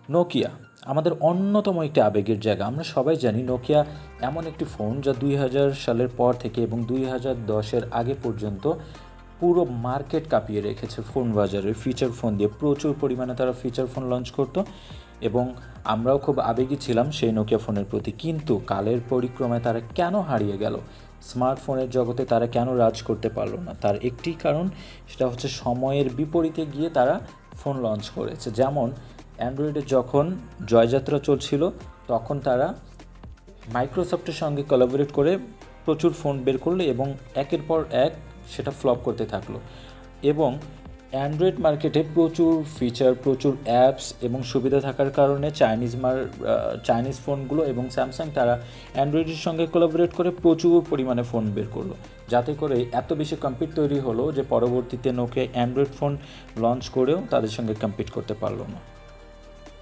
Nokia আমাদের অন্যতম একটি আবেগের জায়গা। আমরা সবাই জানি নোকিয়া এমন একটি ফোন যা 2000 সালের পর থেকে এবং 2010-এর আগে পর্যন্ত পুরো মার্কেট কাঁপিয়ে রেখেছে ফোন বাজারে। ফিচার ফোন দিয়ে প্রচুর পরিমাণে তারা ফিচার ফোন লঞ্চ করতো এবং আমরাও খুব আবেগী ছিলাম সেই নোকিয়া ফোনের প্রতি। কিন্তু কালের পরিক্রমায় তারা কেন হারিয়ে গেল? স্মার্টফোনের জগতে তারা কেন রাজ করতে পারলো না? তার একটি কারণ, সেটা হচ্ছে সময়ের বিপরীতে গিয়ে তারা ফোন লঞ্চ করেছে। যেমন অ্যান্ড্রয়েডে যখন জয়যাত্রা চলছিল তখন তারা মাইক্রোসফটের সঙ্গে কোলাবোরেট করে প্রচুর ফোন বের করলো এবং একের পর এক সেটা ফ্লপ করতে থাকলো। এবং অ্যান্ড্রয়েড মার্কেটে প্রচুর ফিচার, প্রচুর অ্যাপস এবং সুবিধা থাকার কারণে চাইনিজ ফোনগুলো এবং স্যামসাং তারা অ্যান্ড্রয়েডের সঙ্গে কোলাবোরেট করে প্রচুর পরিমাণে ফোন বের করলো, যাতে করে এত বেশি কম্পিট তৈরি হলো যে পরবর্তীতে নোকিয়া অ্যান্ড্রয়েড ফোন লঞ্চ করেও তাদের সঙ্গে কম্পিট করতে পারলো না।